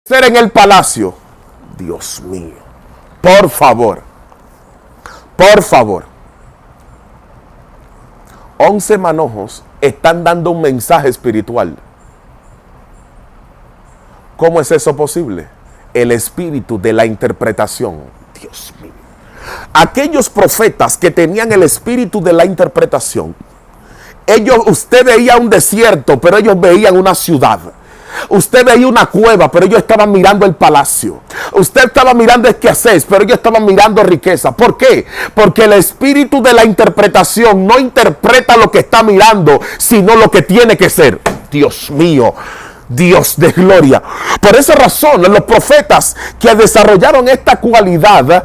Ser en el palacio. Dios mío, por favor, 11 manojos están dando un mensaje espiritual. ¿Cómo es eso posible? El espíritu de la interpretación. Dios mío. Aquellos profetas que tenían el espíritu de la interpretación, usted veía un desierto, pero ellos veían una ciudad. Usted veía una cueva, pero ellos estaban mirando el palacio. Usted estaba mirando escasez, pero ellos estaban mirando riqueza. ¿Por qué? Porque el espíritu de la interpretación no interpreta lo que está mirando, sino lo que tiene que ser. Dios mío, Dios de gloria. Por esa razón, los profetas que desarrollaron esta cualidad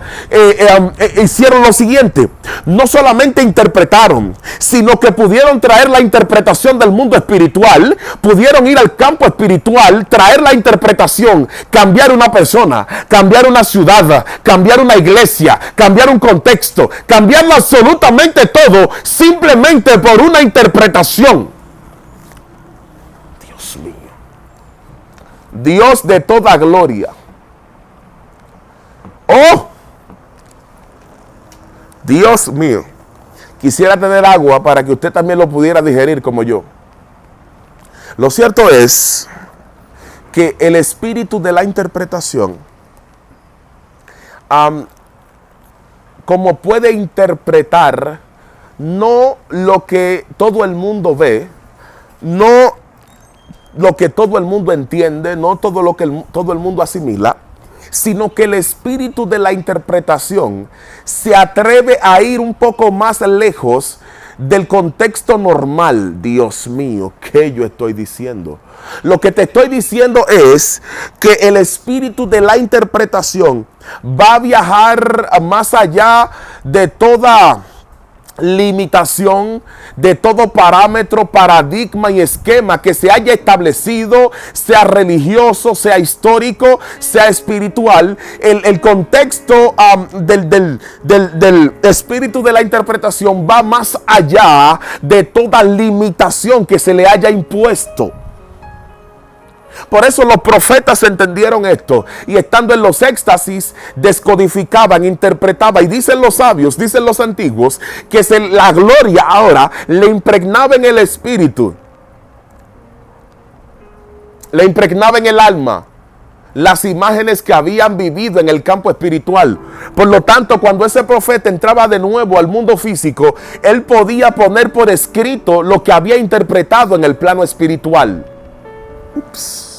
hicieron lo siguiente: no solamente interpretaron, sino que pudieron traer la interpretación del mundo espiritual, pudieron ir al campo espiritual, traer la interpretación, cambiar una persona, cambiar una ciudad, cambiar una iglesia, cambiar un contexto, cambiarlo absolutamente todo, simplemente por una interpretación. Dios mío. Dios de toda gloria. Oh, Dios mío. Quisiera tener agua para que usted también lo pudiera digerir como yo. Lo cierto es que el espíritu de la interpretación, como puede interpretar no lo que todo el mundo ve, no lo que todo el mundo entiende, no todo lo que todo el mundo asimila, sino que el espíritu de la interpretación se atreve a ir un poco más lejos del contexto normal. Dios mío, ¿qué yo estoy diciendo? Lo que te estoy diciendo es que el espíritu de la interpretación va a viajar más allá de toda limitación, de todo parámetro, paradigma y esquema que se haya establecido, sea religioso, sea histórico, sea espiritual. El contexto del espíritu de la interpretación va más allá de toda limitación que se le haya impuesto. Por eso los profetas entendieron esto, y estando en los éxtasis descodificaban, interpretaban, y dicen los sabios, dicen los antiguos, que la gloria ahora le impregnaba en el espíritu, le impregnaba en el alma las imágenes que habían vivido en el campo espiritual. Por lo tanto, cuando ese profeta entraba de nuevo al mundo físico, él podía poner por escrito lo que había interpretado en el plano espiritual. Ups.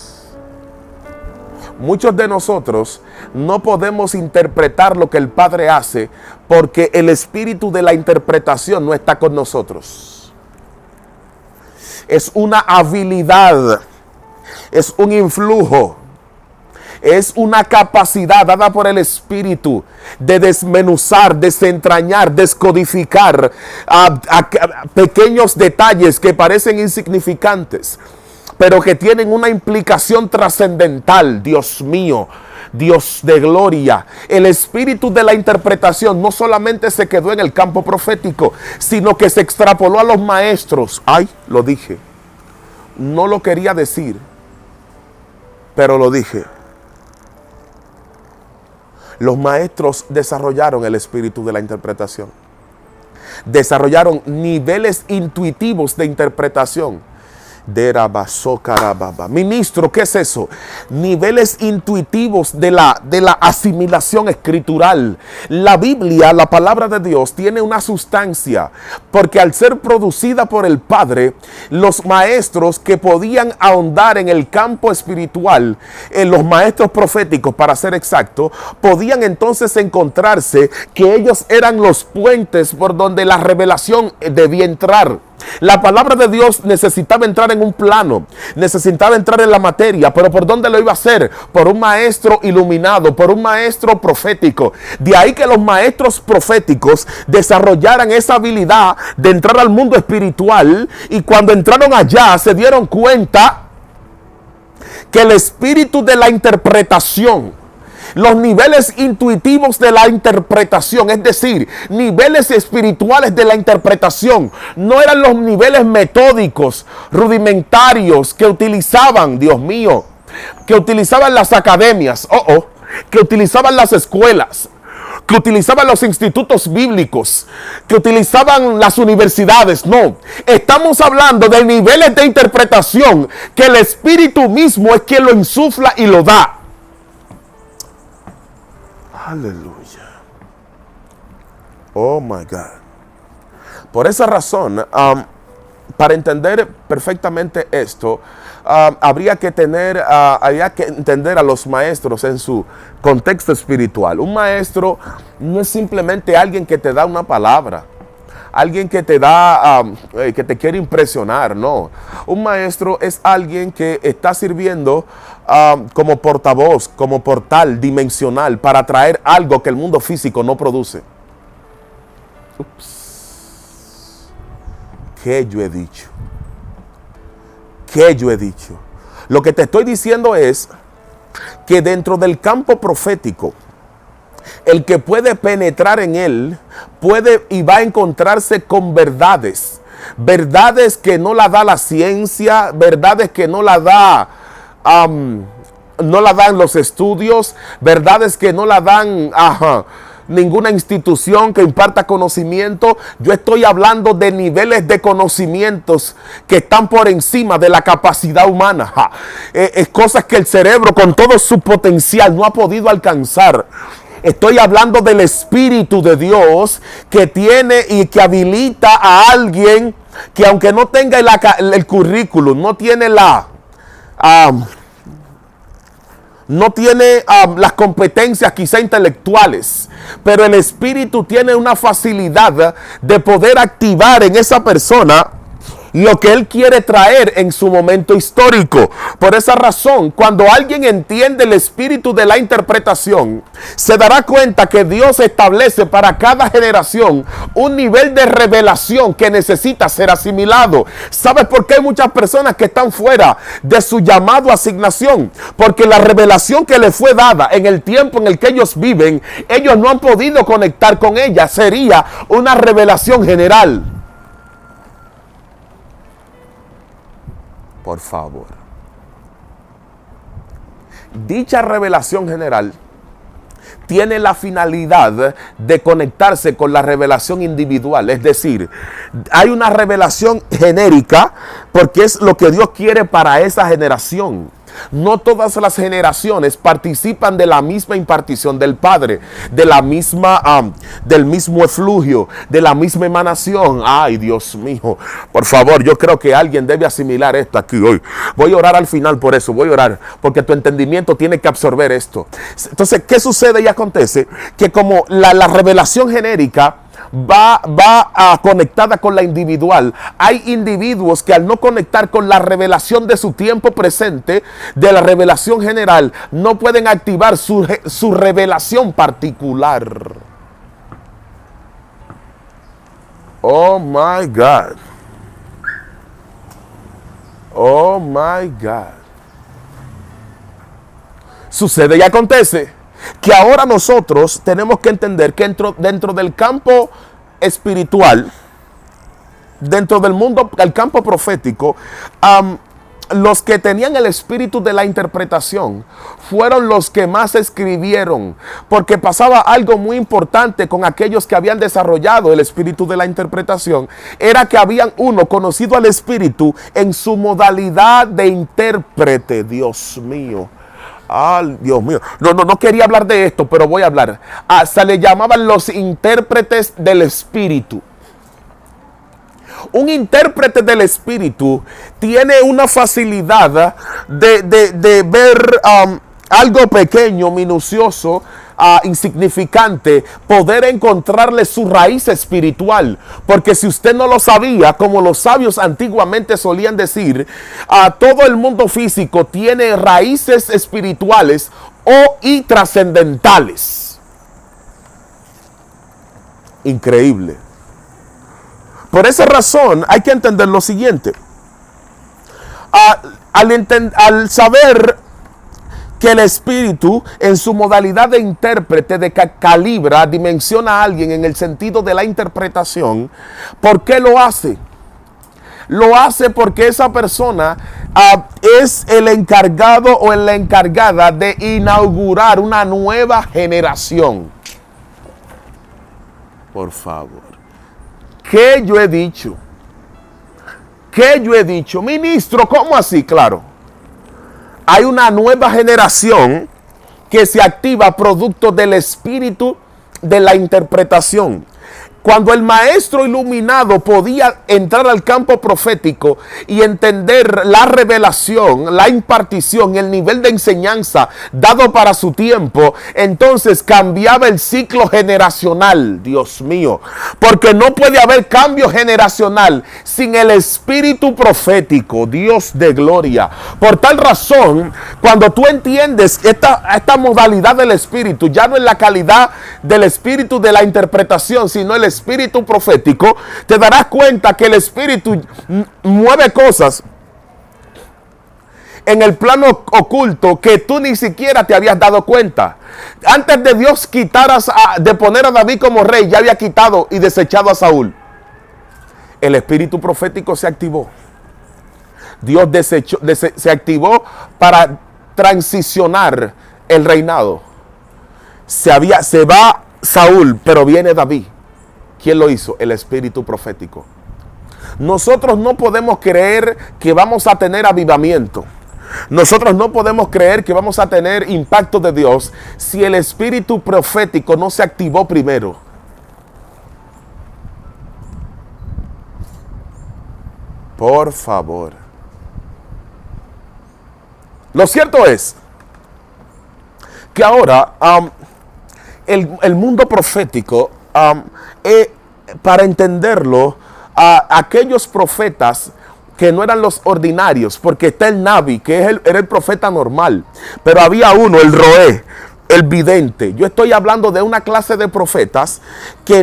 Muchos de nosotros no podemos interpretar lo que el Padre hace porque el espíritu de la interpretación no está con nosotros. Es una habilidad, es un influjo, es una capacidad dada por el Espíritu de desmenuzar, desentrañar, descodificar pequeños detalles que parecen insignificantes, pero que tienen una implicación trascendental. Dios mío, Dios de gloria. El espíritu de la interpretación no solamente se quedó en el campo profético, sino que se extrapoló a los maestros. Ay, lo dije. No lo quería decir, pero lo dije. Los maestros desarrollaron el espíritu de la interpretación. Desarrollaron niveles intuitivos de interpretación. Ministro, ¿qué es eso? Niveles intuitivos de la asimilación escritural. La Biblia, la palabra de Dios, tiene una sustancia, porque al ser producida por el Padre, los maestros que podían ahondar en el campo espiritual, los maestros proféticos para ser exacto, podían entonces encontrarse que ellos eran los puentes por donde la revelación debía entrar. La palabra de Dios necesitaba entrar en un plano, necesitaba entrar en la materia, pero ¿por dónde lo iba a hacer? Por un maestro iluminado, por un maestro profético. De ahí que los maestros proféticos desarrollaran esa habilidad de entrar al mundo espiritual, y cuando entraron allá se dieron cuenta que el espíritu de la interpretación, los niveles intuitivos de la interpretación, es decir, niveles espirituales de la interpretación, no eran los niveles metódicos, rudimentarios que utilizaban, Dios mío, que utilizaban las academias, que utilizaban las escuelas, que utilizaban los institutos bíblicos, que utilizaban las universidades. No, estamos hablando de niveles de interpretación que el Espíritu mismo es quien lo insufla y lo da. Aleluya. Oh my God. Por esa razón, para entender perfectamente esto, habría que entender a los maestros en su contexto espiritual. Un maestro no es simplemente alguien que te da una palabra, alguien que te da, que te quiere impresionar, no. Un maestro es alguien que está sirviendo como portavoz, como portal dimensional para traer algo que el mundo físico no produce. ¿Qué yo he dicho? ¿Qué yo he dicho? Lo que te estoy diciendo es que dentro del campo profético, el que puede penetrar en él, puede y va a encontrarse con verdades. Verdades que no la da la ciencia, verdades que no la da, no la dan los estudios, verdades que no la dan, ninguna institución que imparta conocimiento. Yo estoy hablando de niveles de conocimientos que están por encima de la capacidad humana. Es cosas que el cerebro con todo su potencial no ha podido alcanzar. Estoy hablando del Espíritu de Dios que tiene y que habilita a alguien que, aunque no tenga el currículum, no tiene las competencias quizá intelectuales, pero el Espíritu tiene una facilidad de poder activar en esa persona lo que Él quiere traer en su momento histórico. Por esa razón, cuando alguien entiende el espíritu de la interpretación, se dará cuenta que Dios establece para cada generación un nivel de revelación que necesita ser asimilado. ¿Sabes por qué hay muchas personas que están fuera de su llamado a asignación? Porque la revelación que les fue dada en el tiempo en el que ellos viven, ellos no han podido conectar con ella. Sería una revelación general. Por favor. Dicha revelación general tiene la finalidad de conectarse con la revelación individual. Es decir, hay una revelación genérica porque es lo que Dios quiere para esa generación. No todas las generaciones participan de la misma impartición del Padre, de la misma, del mismo eflugio, de la misma emanación. Ay, Dios mío, por favor, yo creo que alguien debe asimilar esto aquí hoy. Voy a orar al final por eso, voy a orar, porque tu entendimiento tiene que absorber esto. Entonces, ¿qué sucede y acontece? Que como la revelación genérica va conectada con la individual. Hay individuos que al no conectar con la revelación de su tiempo presente, de la revelación general, no pueden activar su revelación particular. Oh my God. Oh my God. Sucede y acontece que ahora nosotros tenemos que entender que dentro del campo espiritual, dentro del mundo, el campo profético, los que tenían el espíritu de la interpretación fueron los que más escribieron, porque pasaba algo muy importante con aquellos que habían desarrollado el espíritu de la interpretación, era que habían uno conocido al espíritu en su modalidad de intérprete. Dios mío. Ay, Dios mío. No quería hablar de esto, pero voy a hablar. Se le llamaban los intérpretes del espíritu. Un intérprete del espíritu tiene una facilidad de ver algo pequeño, minucioso, insignificante, poder encontrarle su raíz espiritual. Porque si usted no lo sabía, como los sabios antiguamente solían decir, todo el mundo físico tiene raíces espirituales y trascendentales. Increíble. Por esa razón hay que entender lo siguiente. Al saber que el espíritu en su modalidad de intérprete, de calibra, dimensiona a alguien en el sentido de la interpretación, ¿por qué lo hace? Lo hace porque esa persona es el encargado o la encargada de inaugurar una nueva generación. Por favor. ¿Qué yo he dicho? ¿Qué yo he dicho? Ministro, ¿cómo así? Claro. Hay una nueva generación que se activa producto del espíritu de la interpretación. Cuando el maestro iluminado podía entrar al campo profético y entender la revelación, la impartición, el nivel de enseñanza dado para su tiempo, entonces cambiaba el ciclo generacional, Dios mío. Porque no puede haber cambio generacional sin el espíritu profético, Dios de gloria. Por tal razón, cuando tú entiendes esta modalidad del espíritu, ya no es la calidad del espíritu de la interpretación, sino el espíritu profético, te darás cuenta que el espíritu mueve cosas en el plano oculto que tú ni siquiera te habías dado cuenta. Antes de Dios de poner a David como rey, ya había quitado y desechado a Saúl. El espíritu profético se activó. Dios se activó para transicionar el reinado. Se va Saúl, pero viene David. ¿Quién lo hizo? El espíritu profético. Nosotros no podemos creer que vamos a tener avivamiento. Nosotros no podemos creer que vamos a tener impacto de Dios si el espíritu profético no se activó primero. Por favor. Lo cierto es que ahora el mundo profético, para entenderlo, aquellos profetas que no eran los ordinarios, porque está el Nabi, que era el profeta normal, pero había uno, el Roé, el vidente. Yo estoy hablando de una clase de profetas que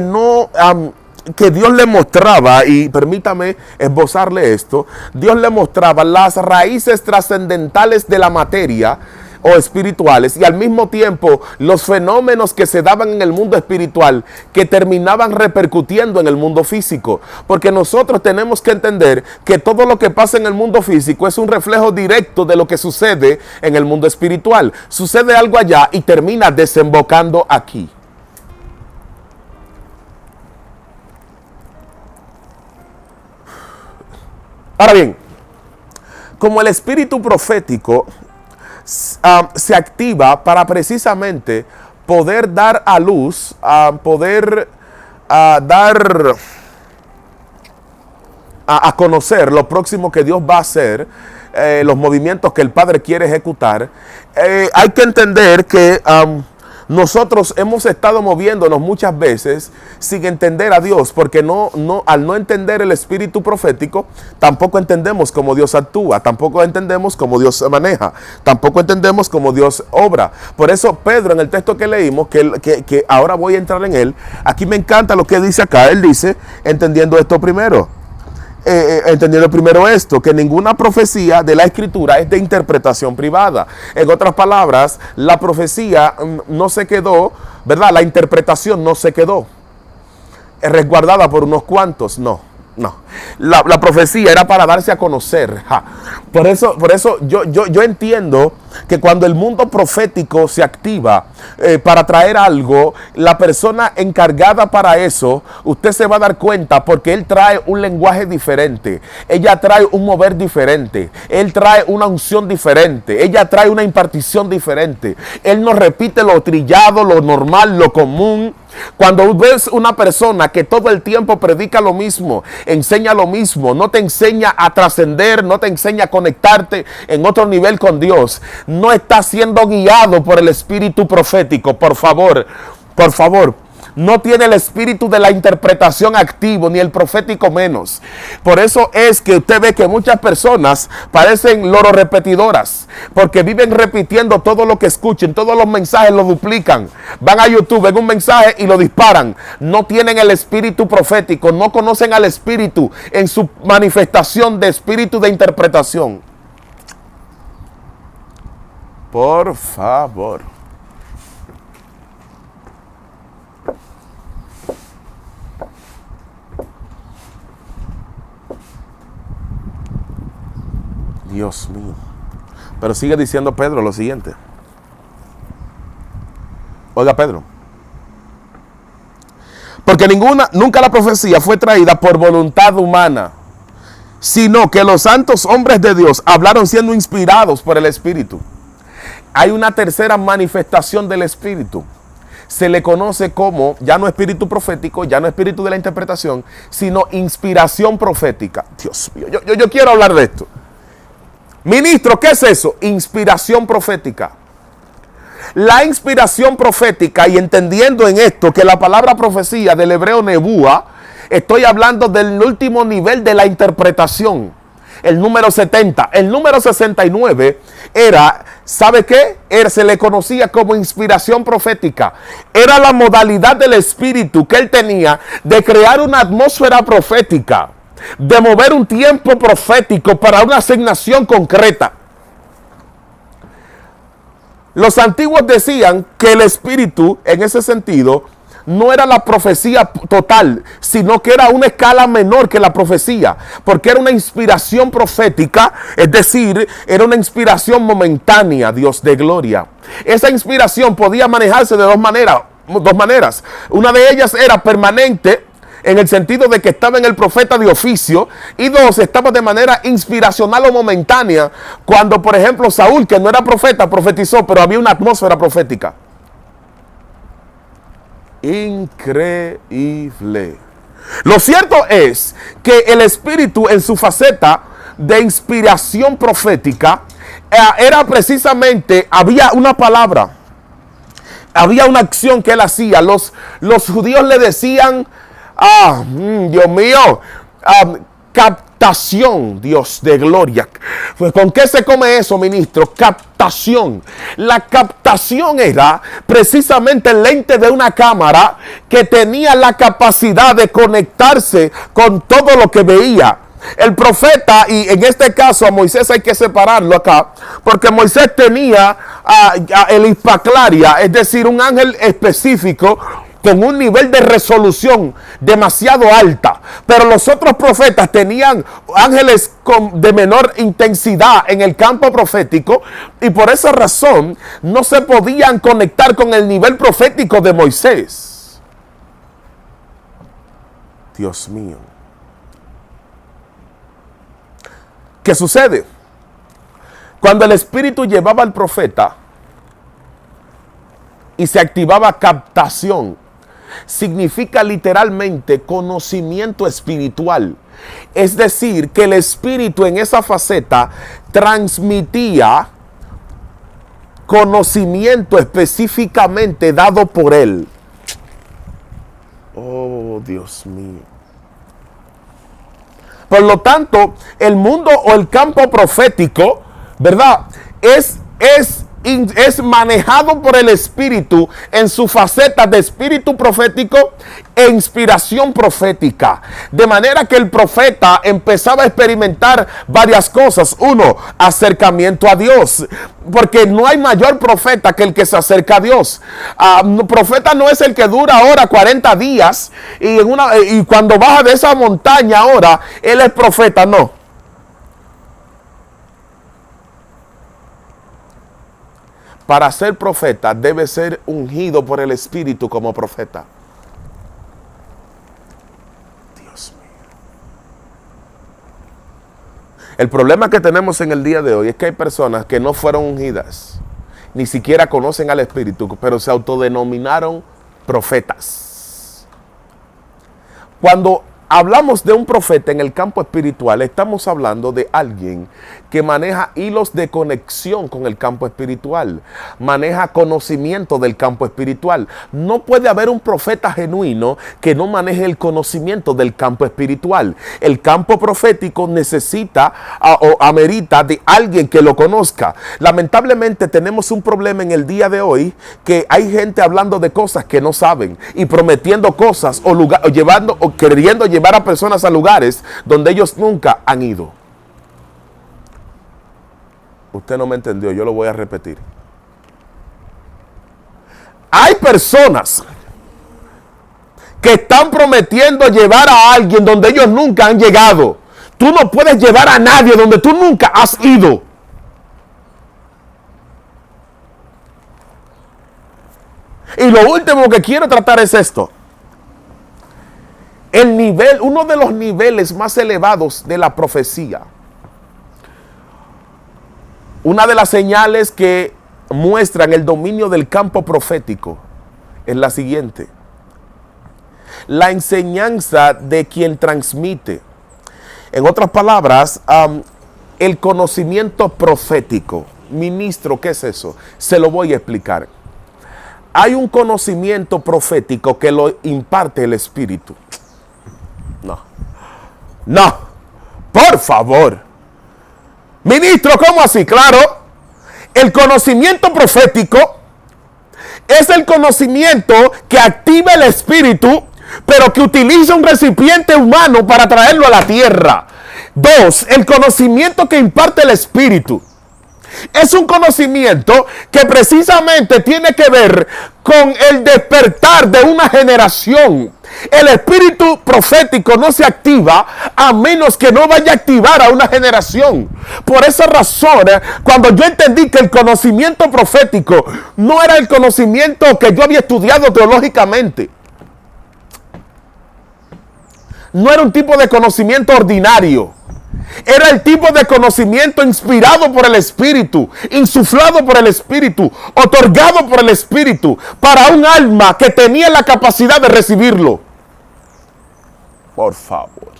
que Dios le mostraba, y permítame esbozarle esto, Dios le mostraba las raíces trascendentales de la materia o espirituales, y al mismo tiempo los fenómenos que se daban en el mundo espiritual que terminaban repercutiendo en el mundo físico, porque nosotros tenemos que entender que todo lo que pasa en el mundo físico es un reflejo directo de lo que sucede en el mundo espiritual. Sucede algo allá y termina desembocando aquí. Ahora bien, como el espíritu profético se activa para precisamente poder dar a luz, poder dar a conocer lo próximo que Dios va a hacer, los movimientos que el Padre quiere ejecutar, hay que entender que nosotros hemos estado moviéndonos muchas veces sin entender a Dios, porque al no entender el espíritu profético, tampoco entendemos cómo Dios actúa, tampoco entendemos cómo Dios se maneja, tampoco entendemos cómo Dios obra. Por eso Pedro, en el texto que leímos, que ahora voy a entrar en él, aquí me encanta lo que dice acá. Él dice, entendiendo esto primero. Entendiendo primero esto, que ninguna profecía de la escritura es de interpretación privada. En otras palabras, la profecía no se quedó, ¿verdad? La interpretación no se quedó resguardada por unos cuantos, no. La profecía era para darse a conocer. Por eso yo entiendo que cuando el mundo profético se activa para traer algo, la persona encargada para eso, usted se va a dar cuenta porque él trae un lenguaje diferente, ella trae un mover diferente, él trae una unción diferente, ella trae una impartición diferente. Él no repite lo trillado, lo normal, lo común. Cuando ves una persona que todo el tiempo predica lo mismo, enseña lo mismo, no te enseña a trascender, no te enseña a conectarte en otro nivel con Dios, no está siendo guiado por el espíritu profético. Por favor, no tiene el espíritu de la interpretación activo, ni el profético menos. Por eso es que usted ve que muchas personas parecen loro repetidoras, porque viven repitiendo todo lo que escuchen, todos los mensajes lo duplican. Van a YouTube, ven un mensaje y lo disparan. No tienen el espíritu profético, no conocen al espíritu en su manifestación de espíritu de interpretación. Por favor. Dios mío. Pero sigue diciendo Pedro lo siguiente. Oiga, Pedro. Porque nunca la profecía fue traída por voluntad humana, sino que los santos hombres de Dios hablaron siendo inspirados por el Espíritu. Hay una tercera manifestación del Espíritu. Se le conoce como, ya no espíritu profético, ya no espíritu de la interpretación, sino inspiración profética. Dios mío, yo quiero hablar de esto. Ministro, ¿qué es eso? Inspiración profética. La inspiración profética, y entendiendo en esto que la palabra profecía del hebreo nebúa, estoy hablando del último nivel de la interpretación, el número 70. El número 69 era, ¿sabe qué? Se le conocía como inspiración profética. Era la modalidad del Espíritu que él tenía de crear una atmósfera profética, de mover un tiempo profético para una asignación concreta. Los antiguos decían que el Espíritu, en ese sentido, no era la profecía total, sino que era una escala menor que la profecía, porque era una inspiración profética, es decir, era una inspiración momentánea, Dios de gloria. Esa inspiración podía manejarse de dos maneras. Una de ellas era permanente, en el sentido de que estaba en el profeta de oficio, y dos, estaba de manera inspiracional o momentánea, cuando por ejemplo Saúl, que no era profeta, profetizó, pero había una atmósfera profética. Increíble. Lo cierto es que el Espíritu en su faceta de inspiración profética era precisamente, había una palabra, había una acción que él hacía. Los judíos le decían, Dios mío, captación, Dios de gloria. Pues, ¿con qué se come eso, ministro? Captación. La captación era precisamente el lente de una cámara que tenía la capacidad de conectarse con todo lo que veía. El profeta, y en este caso a Moisés hay que separarlo acá, porque Moisés tenía el hispaclaria, es decir, un ángel específico con un nivel de resolución demasiado alta, pero los otros profetas tenían ángeles de menor intensidad en el campo profético, y por esa razón no se podían conectar con el nivel profético de Moisés. Dios mío. ¿Qué sucede? Cuando el Espíritu llevaba al profeta y se activaba captación, significa literalmente conocimiento espiritual. Es decir, que el Espíritu en esa faceta transmitía conocimiento específicamente dado por él. Oh, Dios mío. Por lo tanto, el mundo o el campo profético, ¿verdad? Es manejado por el Espíritu en su faceta de espíritu profético e inspiración profética. De manera que el profeta empezaba a experimentar varias cosas. Uno, acercamiento a Dios. Porque no hay mayor profeta que el que se acerca a Dios. Profeta no es el que dura ahora 40 días y cuando baja de esa montaña ahora, él es profeta. No. Para ser profeta debe ser ungido por el Espíritu como profeta. Dios mío. El problema que tenemos en el día de hoy es que hay personas que no fueron ungidas, ni siquiera conocen al Espíritu, pero se autodenominaron profetas. Cuando hablamos de un profeta en el campo espiritual, estamos hablando de alguien que maneja hilos de conexión con el campo espiritual, maneja conocimiento del campo espiritual. No puede haber un profeta genuino que no maneje el conocimiento del campo espiritual. El campo profético necesita o amerita de alguien que lo conozca. Lamentablemente tenemos un problema en el día de hoy, que hay gente hablando de cosas que no saben y prometiendo cosas o queriendo llevar a personas a lugares donde ellos nunca han ido. Usted no me entendió, yo lo voy a repetir. Hay personas que están prometiendo llevar a alguien donde ellos nunca han llegado. Tú no puedes llevar a nadie donde tú nunca has ido. Y lo último que quiero tratar es esto. Uno de los niveles más elevados de la profecía. Una de las señales que muestran el dominio del campo profético es la siguiente: la enseñanza de quien transmite. En otras palabras, el conocimiento profético. Ministro, ¿qué es eso? Se lo voy a explicar. Hay un conocimiento profético que lo imparte el Espíritu. No, por favor. Ministro, ¿cómo así? Claro, el conocimiento profético es el conocimiento que activa el Espíritu, pero que utiliza un recipiente humano para traerlo a la tierra. 2, el conocimiento que imparte el Espíritu es un conocimiento que precisamente tiene que ver con el despertar de una generación. El espíritu profético no se activa a menos que no vaya a activar a una generación. Por esa razón, cuando yo entendí que el conocimiento profético no era el conocimiento que yo había estudiado teológicamente, no era un tipo de conocimiento ordinario. Era el tipo de conocimiento inspirado por el Espíritu, insuflado por el Espíritu, otorgado por el Espíritu para un alma que tenía la capacidad de recibirlo. Por favor.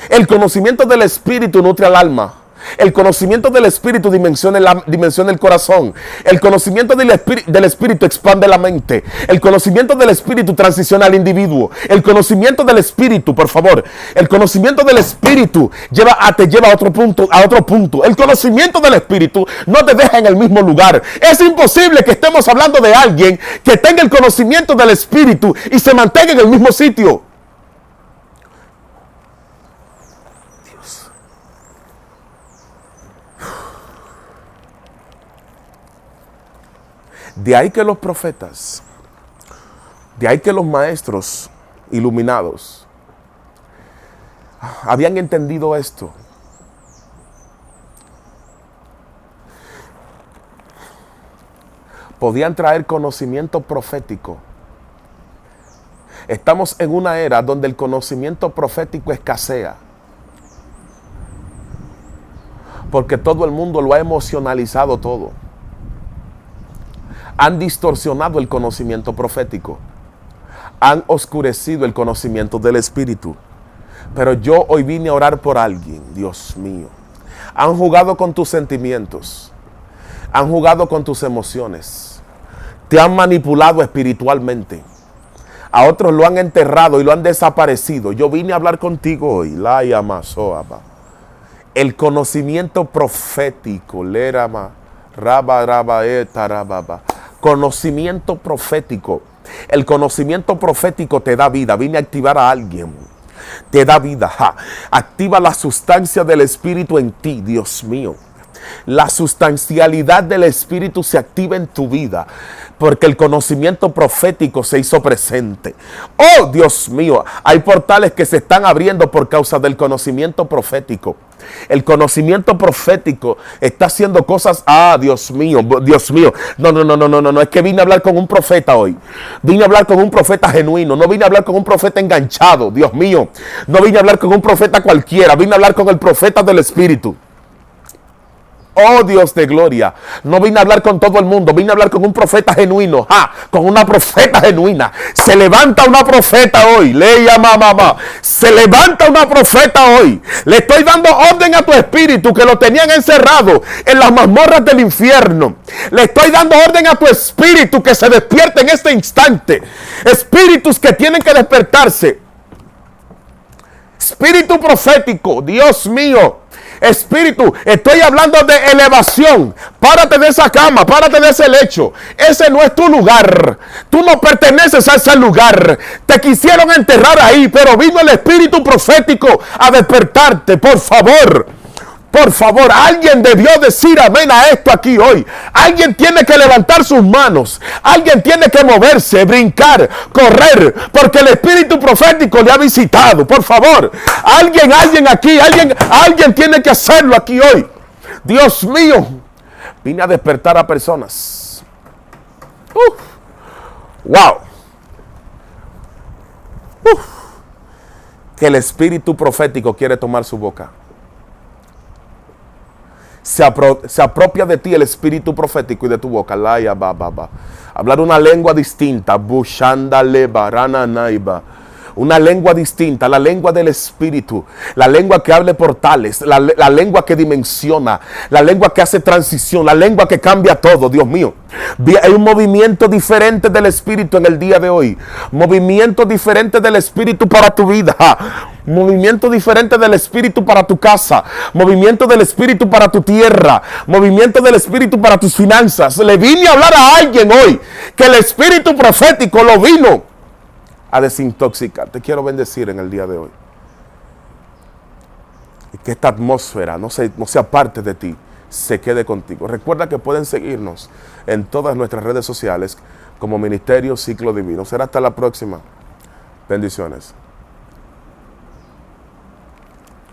El conocimiento del Espíritu nutre al alma. El conocimiento del Espíritu dimensiona el corazón. El conocimiento del Espíritu expande la mente. El conocimiento del Espíritu transiciona al individuo. El conocimiento del Espíritu, por favor, el conocimiento del Espíritu te lleva a otro punto. El conocimiento del Espíritu no te deja en el mismo lugar. Es imposible que estemos hablando de alguien que tenga el conocimiento del Espíritu y se mantenga en el mismo sitio. De ahí que los profetas, de ahí que los maestros iluminados habían entendido esto. Podían traer conocimiento profético. Estamos en una era donde el conocimiento profético escasea, porque todo el mundo lo ha emocionalizado todo. Han distorsionado el conocimiento profético. Han oscurecido el conocimiento del Espíritu. Pero yo hoy vine a orar por alguien, Dios mío. Han jugado con tus sentimientos. Han jugado con tus emociones. Te han manipulado espiritualmente. A otros lo han enterrado y lo han desaparecido. Yo vine a hablar contigo hoy. La Yamasoaba. El conocimiento profético. Lerama. Conocimiento profético. El conocimiento profético te da vida. Vine a activar a alguien. Te da vida. Activa la sustancia del Espíritu en ti, Dios mío. La sustancialidad del Espíritu se activa en tu vida porque el conocimiento profético se hizo presente. Oh, Dios mío, hay portales que se están abriendo por causa del conocimiento profético. El conocimiento profético está haciendo cosas. Dios mío, Dios mío. No, es que vine a hablar con un profeta hoy. Vine a hablar con un profeta genuino. No vine a hablar con un profeta enganchado, Dios mío. No vine a hablar con un profeta cualquiera. Vine a hablar con el profeta del Espíritu. Oh, Dios de gloria. No vine a hablar con todo el mundo. Vine a hablar con un profeta genuino. Con una profeta genuina. Se levanta una profeta hoy. Leia mamá. Se levanta una profeta hoy. Le estoy dando orden a tu espíritu que lo tenían encerrado en las mazmorras del infierno. Le estoy dando orden a tu espíritu que se despierte en este instante. Espíritus que tienen que despertarse. Espíritu profético. Dios mío. Espíritu, estoy hablando de elevación. Párate de esa cama, párate de ese lecho. Ese no es tu lugar. Tú no perteneces a ese lugar. Te quisieron enterrar ahí, pero vino el Espíritu profético a despertarte. Por favor, alguien debió decir amén a esto aquí hoy. Alguien tiene que levantar sus manos. Alguien tiene que moverse, brincar, correr, porque el Espíritu profético le ha visitado. Por favor, alguien aquí, alguien tiene que hacerlo aquí hoy. Dios mío, vine a despertar a personas. Wow. Que el espíritu profético quiere tomar su boca. Se apropia de ti el espíritu profético y de tu boca. Hablar una lengua distinta. Una lengua distinta, la lengua del espíritu, la lengua que hable portales, la lengua que dimensiona, la lengua que hace transición, la lengua que cambia todo. Dios mío, hay un movimiento diferente del espíritu en el día de hoy, movimiento diferente del espíritu para tu vida, movimiento diferente del espíritu para tu casa, movimiento del espíritu para tu tierra, movimiento del espíritu para tus finanzas. Le vine a hablar a alguien hoy que el espíritu profético lo vino a desintoxicar. Te quiero bendecir en el día de hoy. Y que esta atmósfera no sea parte de ti, se quede contigo. Recuerda que pueden seguirnos en todas nuestras redes sociales como Ministerio Ciclo Divino. Será hasta la próxima. Bendiciones.